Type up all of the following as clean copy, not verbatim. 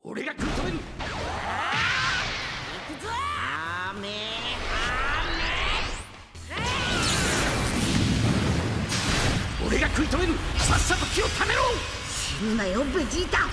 俺が食い止める。行くぞ。俺が食い止める。さっさと気をためろ。死ぬなよ、ベジータ。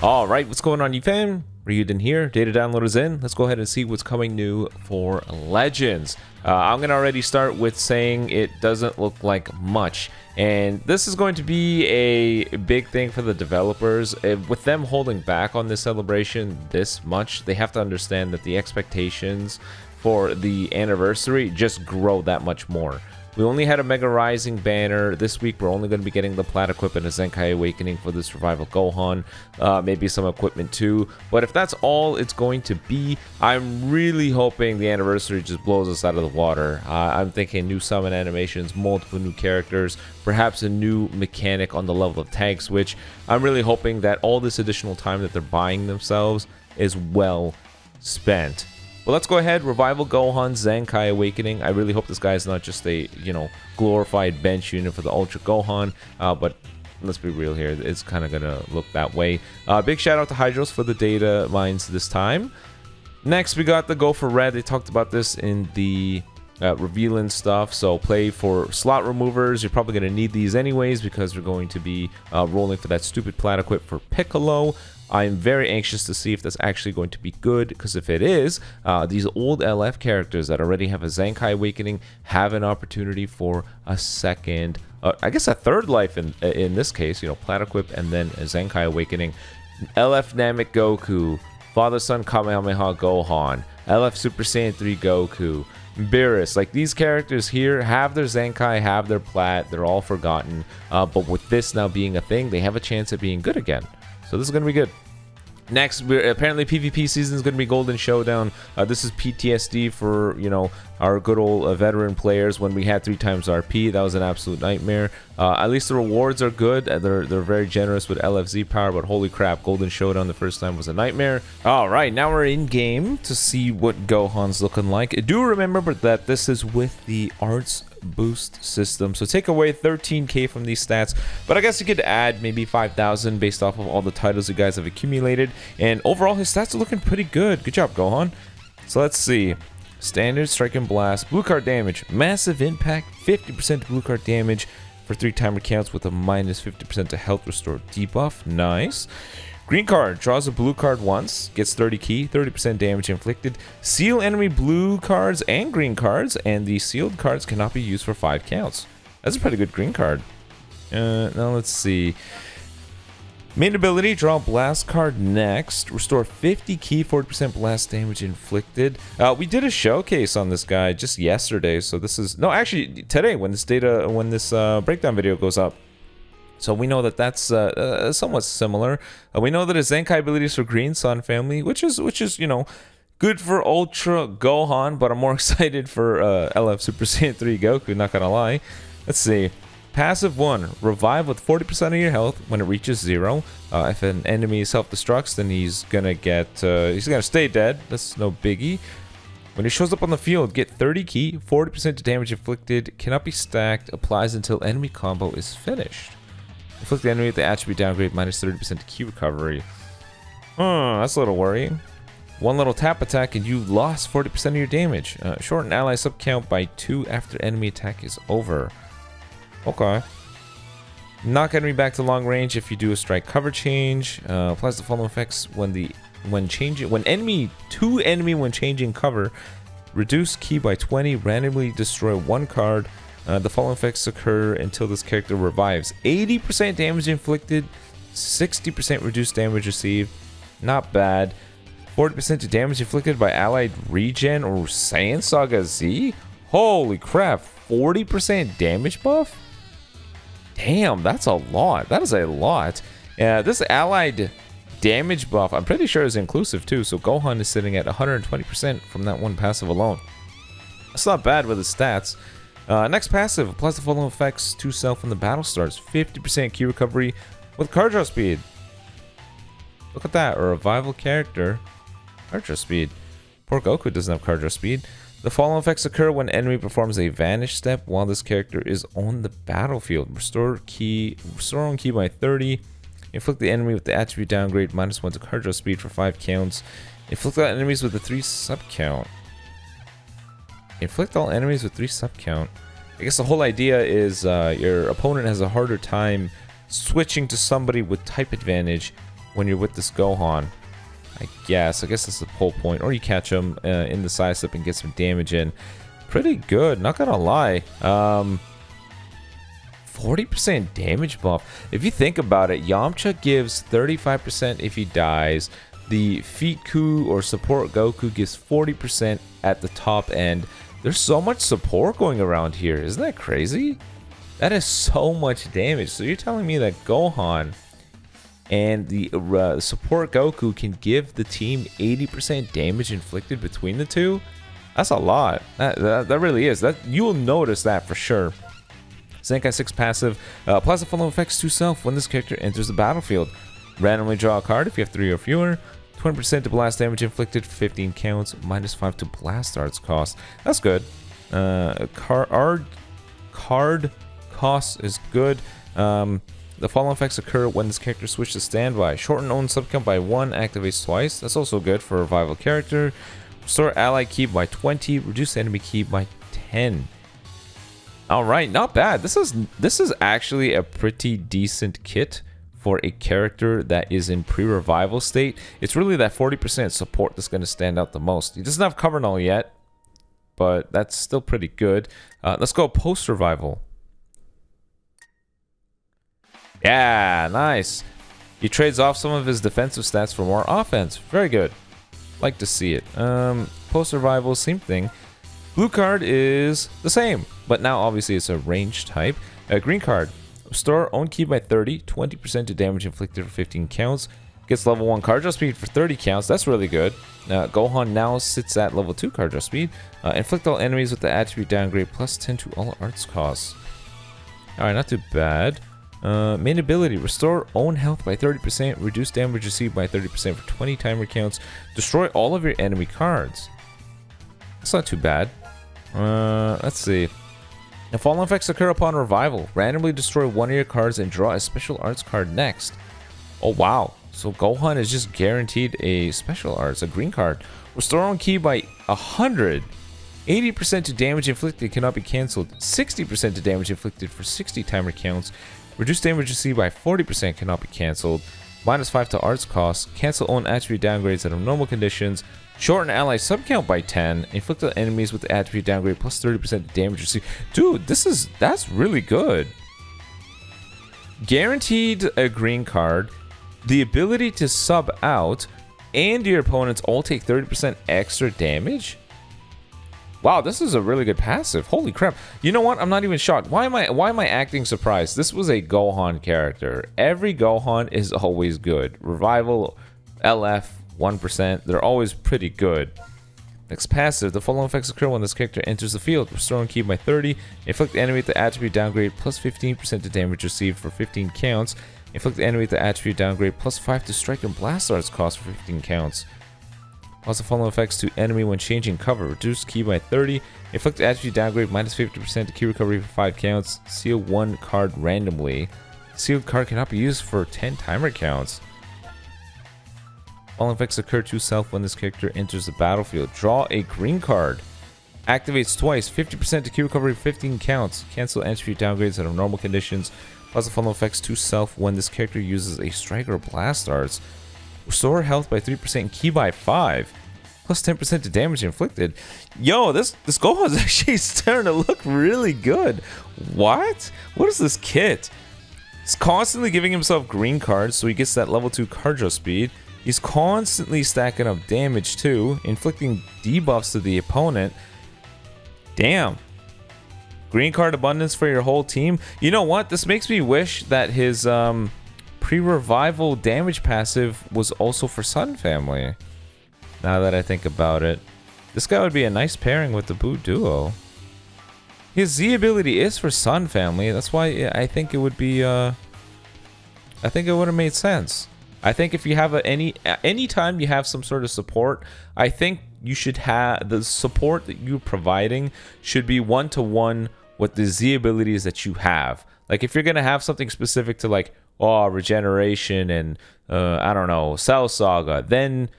Alright, what's going on, you fam? Raiyuden here. Data download is in. Let's go ahead and see what's coming new for Legends. I'm going to already start with saying it doesn't look like much. And this is going to be a big thing for the developers. With them holding back on this celebration this much, they have to understand that the expectations for the anniversary just grow that much more. We only had a Mega Rising banner. This week, we're only going to be getting the Plat equip and a Zenkai Awakening for this Revival Gohan. Maybe some equipment too. But if that's all it's going to be, I'm really hoping the anniversary just blows us out of the water. I'm thinking new summon animations, multiple new characters, perhaps a new mechanic on the level of tag switch. I'm really hoping that all this additional time that they're buying themselves is well spent. Well, let's go ahead. Revival Gohan Zenkai Awakening. I really hope this guy is not just a, glorified bench unit for the Ultra Gohan. But let's be real here. It's kind of going to look that way. Big shout out to Hydros for the data mines this time. Next, we got the Go for Red. They talked about this in the revealing stuff. So play for slot removers. You're probably going to need these anyways because we're going to be rolling for that stupid plat equip for Piccolo. I'm very anxious to see if that's actually going to be good, because if it is, these old LF characters that already have a Zenkai Awakening have an opportunity for a second, I guess a third life in this case, Plat Equip and then a Zenkai Awakening. LF Namek Goku, Father Son Kamehameha Gohan, LF Super Saiyan 3 Goku, Beerus. Like, these characters here have their Zenkai, have their Plat, they're all forgotten, but with this now being a thing, they have a chance at being good again. So this is going to be good. Next, apparently PvP season is going to be Golden Showdown. This is PTSD for, our good old veteran players. When we had 3 times RP, that was an absolute nightmare. At least the rewards are good. They're very generous with LFZ power, but holy crap, Golden Showdown the first time was a nightmare. All right, now we're in game to see what Gohan's looking like. Do remember that this is with the Arts Boost system, so take away 13k from these stats, but I guess you could add maybe 5,000 based off of all the titles you guys have accumulated, and overall his stats are looking pretty good. Good job, Gohan. So let's see. Standard Strike and Blast, blue card damage, massive impact, 50% blue card damage for 3 timer counts with a minus 50% to health restore debuff. Nice. Green card, draws a blue card once, gets 30 ki, 30% damage inflicted. Seal enemy blue cards and green cards, and the sealed cards cannot be used for 5 counts. That's a pretty good green card. Now let's see. Main ability, draw a blast card next. Restore 50 ki, 40% blast damage inflicted. We did a showcase on this guy just yesterday, so this is... No, actually, today when this breakdown video goes up. So we know that that's somewhat similar. We know that his Zenkai abilities for Green Sun family, which is good for Ultra Gohan, but I'm more excited for LF Super Saiyan 3 Goku, not gonna lie. Let's see. Passive 1, revive with 40% of your health when it reaches 0. If an enemy self-destructs, then he's gonna stay dead. That's no biggie. When he shows up on the field, get 30 ki, 40% damage inflicted, cannot be stacked, applies until enemy combo is finished. Inflict the enemy with the attribute downgrade minus 30% to ki recovery. That's a little worrying. 1 little tap attack and you lost 40% of your damage. Shorten ally sub count by 2 after enemy attack is over. Okay. Knock enemy back to long range if you do a strike cover change. Applies the following effects when enemy changing cover. Reduce ki by 20. Randomly destroy 1 card. The following effects occur until this character revives. 80% damage inflicted, 60% reduced damage received. Not bad. 40% damage inflicted by allied regen or Saiyan Saga Z? Holy crap, 40% damage buff? Damn, that's a lot. That is a lot. This allied damage buff, I'm pretty sure is inclusive too, so Gohan is sitting at 120% from that one passive alone. That's not bad with his stats. Next passive, applies the following effects to self when the battle starts. 50% ki recovery with card draw speed. Look at that, a revival character. Card draw speed. Poor Goku doesn't have card draw speed. The following effects occur when enemy performs a vanish step while this character is on the battlefield. Restore on ki by 30. Inflict the enemy with the attribute downgrade, -1 to card draw speed for 5 counts. Inflict all enemies with a 3 sub count. Inflict all enemies with 3 sub count. I guess the whole idea is your opponent has a harder time switching to somebody with type advantage when you're with this Gohan. I guess that's the whole point. Or you catch him in the side step and get some damage in. Pretty good, not gonna lie. 40% damage buff. If you think about it, Yamcha gives 35% if he dies. The Feet-Ku or support Goku gives 40% at the top end. There's so much support going around here. Isn't that crazy? That is so much damage. So you're telling me that Gohan and the support Goku can give the team 80% damage inflicted between the two? That's a lot. That really is. You will notice that for sure. Zenkai 6 passive. Applies the following effects to self when this character enters the battlefield. Randomly draw a card if you have 3 or fewer. 20% to blast damage inflicted, 15 counts, -5 to blast arts cost. That's good. Card cost is good. The following effects occur when this character switches to standby. Shorten own subcount by 1, activates twice. That's also good for a revival character. Restore ally key by 20, reduce enemy key by 10. Alright, not bad. This is actually a pretty decent kit for a character that is in pre-revival state. It's really that 40% support that's going to stand out the most. He doesn't have cover null yet, but that's still pretty good. Let's go post-revival. Yeah, nice. He trades off some of his defensive stats for more offense. Very good. Like to see it. Post-revival, same thing. Blue card is the same, but now obviously it's a range type. Green card. Restore own key by 30, 20% to damage inflicted for 15 counts. Gets level 1 card draw speed for 30 counts. That's really good. Gohan now sits at level 2 card draw speed. Inflict all enemies with the attribute downgrade +10 to all arts costs. Alright, not too bad. Main ability. Restore own health by 30%. Reduce damage received by 30% for 20 timer counts. Destroy all of your enemy cards. That's not too bad. Let's see. The following effects occur upon revival. Randomly destroy one of your cards and draw a special arts card next. Oh wow. So Gohan is just guaranteed a special arts, a green card. Restore own key by 100. 80% to damage inflicted cannot be cancelled. 60% to damage inflicted for 60 timer counts. Reduce damage received by 40% cannot be cancelled. -5 to arts cost. Cancel own attribute downgrades under normal conditions. Shorten ally subcount by 10. Inflict on enemies with the attribute downgrade +30% damage received. Dude, that's really good. Guaranteed a green card. The ability to sub out, and your opponents all take 30% extra damage. Wow, this is a really good passive. Holy crap. You know what? I'm not even shocked. Why am I acting surprised? This was a Gohan character. Every Gohan is always good. Revival, LF, 1%. They're always pretty good. Next passive. The following effects occur when this character enters the field. Restore key by 30. Inflict the enemy with the attribute downgrade +15% to damage received for 15 counts. Inflict the enemy with the attribute downgrade +5 to strike and blast arts cost for 15 counts. Also following effects to enemy when changing cover. Reduce key by 30. Inflict the attribute downgrade -50% to key recovery for 5 counts. Seal 1 card randomly. Sealed card cannot be used for 10 timer counts. All effects occur to self when this character enters the battlefield. Draw a green card. Activates twice. 50% to key recovery for 15 counts. Cancel attribute downgrades under normal conditions. Plus the following effects to self when this character uses a strike or blast arts. Restore health by 3%, key by 5. Plus 10% to damage inflicted. Yo, this Gohan is actually starting to look really good. What? What is this kit? He's constantly giving himself green cards so he gets that level 2 card draw speed. He's constantly stacking up damage too, inflicting debuffs to the opponent. Damn. Green card abundance for your whole team. You know what? This makes me wish that his pre-revival damage passive was also for Sun Family. Now that I think about it. This guy would be a nice pairing with the Buu duo. His Z ability is for Sun Family. That's why I think it would be I think it would have made sense. I think if you have any time you have some sort of support, I think you should have the support that you're providing should be one-to-one with the Z abilities that you have. Like if you're gonna have something specific to like regeneration and I don't know, Cell Saga, then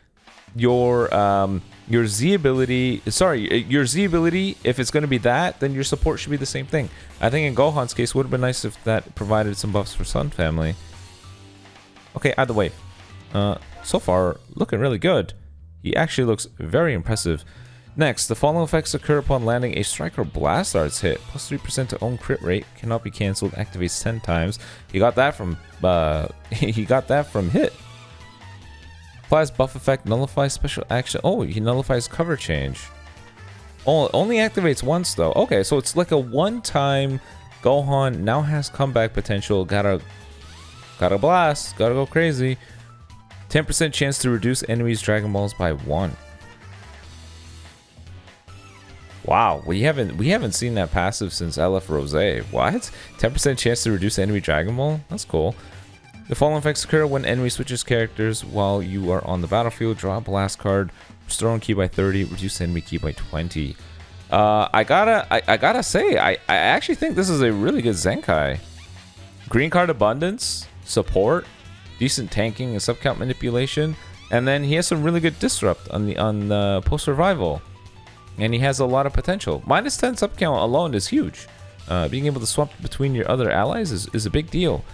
your Z ability, if it's going to be that, then your support should be the same thing. I think in Gohan's case, it would have been nice if that provided some buffs for Sun Family. Okay, either way, so far looking really good. He actually looks very impressive. Next, the following effects occur upon landing a strike or blast arts hit. Plus 3% to own crit rate, cannot be cancelled, activates 10 times. He got that from hit. Applies buff effect, nullifies special action. Oh, he nullifies cover change. Oh, only activates once though. Okay, so it's like a one-time. Gohan now has comeback potential. Gotta blast. Gotta go crazy. 10% chance to reduce enemies' Dragon Balls by 1. Wow, we haven't seen that passive since LF Rose. What? 10% chance to reduce enemy Dragon Ball? That's cool. The following effects occur when enemy switches characters while you are on the battlefield. Draw a blast card, restore on ki by 30, reduce enemy ki by 20. I gotta say, I actually think this is a really good Zenkai. Green card abundance, support, decent tanking and sub-count manipulation, and then he has some really good disrupt on the post survival. And he has a lot of potential. Minus 10 sub count alone is huge. Being able to swap between your other allies is a big deal.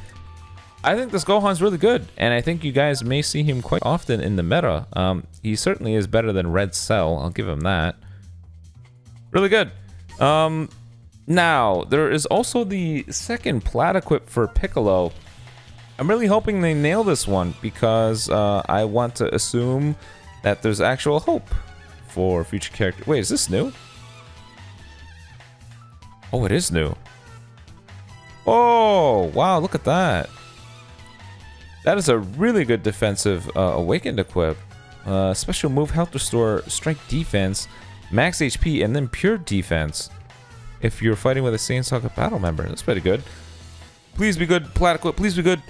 I think this Gohan's really good, and I think you guys may see him quite often in the meta. He certainly is better than Red Cell, I'll give him that. Really good. Now, there is also the second plat equip for Piccolo. I'm really hoping they nail this one because I want to assume that there's actual hope for future character. Wait, is this new? Oh, it is new. Oh, wow, look at that. That is a really good defensive awakened equip. Special move, health restore, strike defense, max HP, and then pure defense. If you're fighting with a Saiyan Saga battle member. That's pretty good. Please be good, plat equip, please be good.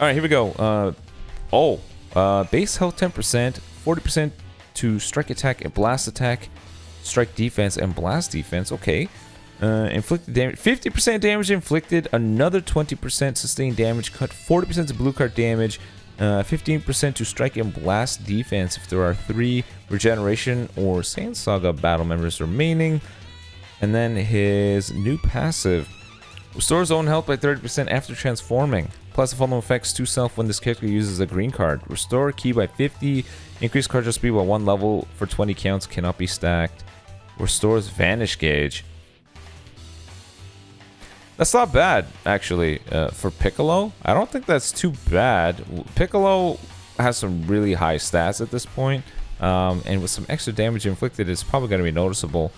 Alright, here we go. Base health 10%, 40% to strike attack and blast attack, strike defense and blast defense. Okay. Inflicted damage, 50% damage inflicted, another 20% sustained damage, cut 40% to blue card damage, 15% to strike and blast defense if there are 3 regeneration or Saiyan Saga battle members remaining. And then his new passive restores own health by 30% after transforming. Plus the following effects to self when this character uses a green card. Restore ki by 50. Increase card draw speed by 1 level for 20 counts. Cannot be stacked. Restores vanish gauge. That's not bad, actually, for Piccolo. I don't think that's too bad. Piccolo has some really high stats at this point. And with some extra damage inflicted, it's probably going to be noticeable.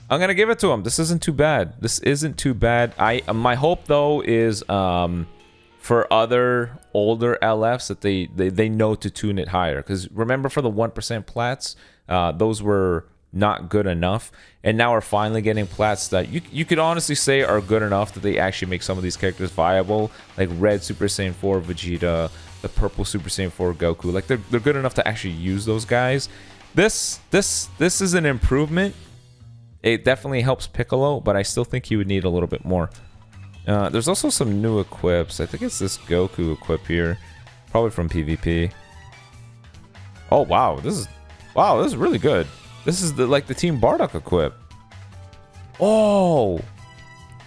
I'm going to give it to him. This isn't too bad. This isn't too bad. My hope, though, is for other older LFs that they know to tune it higher. Because remember, for the 1% plats, those were not good enough. And now we're finally getting plats that you could honestly say are good enough that they actually make some of these characters viable. Like Red Super Saiyan 4 Vegeta, the Purple Super Saiyan 4 Goku. Like they're good enough to actually use those guys. This is an improvement. It definitely helps Piccolo, but I still think he would need a little bit more. There's also some new equips. I think it's this Goku equip here, probably from PvP. Oh wow, this is really good. This is like the Team Bardock equip. Oh,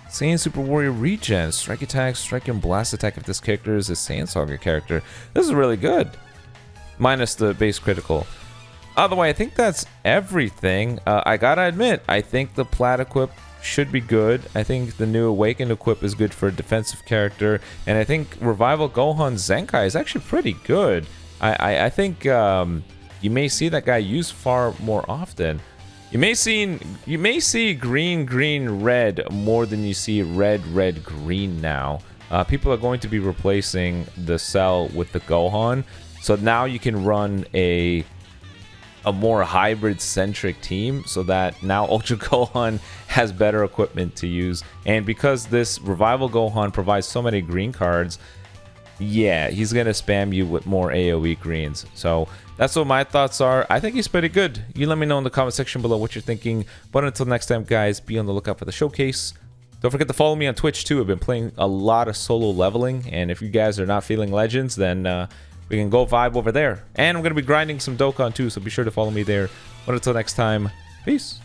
Saiyan Super Warrior regen, strike attack, strike and blast attack if this character is a Saiyan Saga character. This is really good, minus the base critical. Either way, I think that's everything. I gotta admit, I think the plat equip should be good. I think the new awakened equip is good for a defensive character, and I think Revival Gohan Zenkai is actually pretty good. I think you may see that guy used far more often. You may see green red more than you see red green now. People are going to be replacing the Cell with the Gohan, so now you can run a more hybrid-centric team, so that now Ultra Gohan has better equipment to use. And because this Revival Gohan provides so many green cards, yeah, he's going to spam you with more AoE greens. So that's what my thoughts are. I think he's pretty good. You let me know in the comment section below what you're thinking. But until next time, guys, be on the lookout for the showcase. Don't forget to follow me on Twitch too. I've been playing a lot of solo leveling, and if you guys are not feeling Legends, then we can go vibe over there. And I'm going to be grinding some Dokkan too, so be sure to follow me there. But until next time, peace.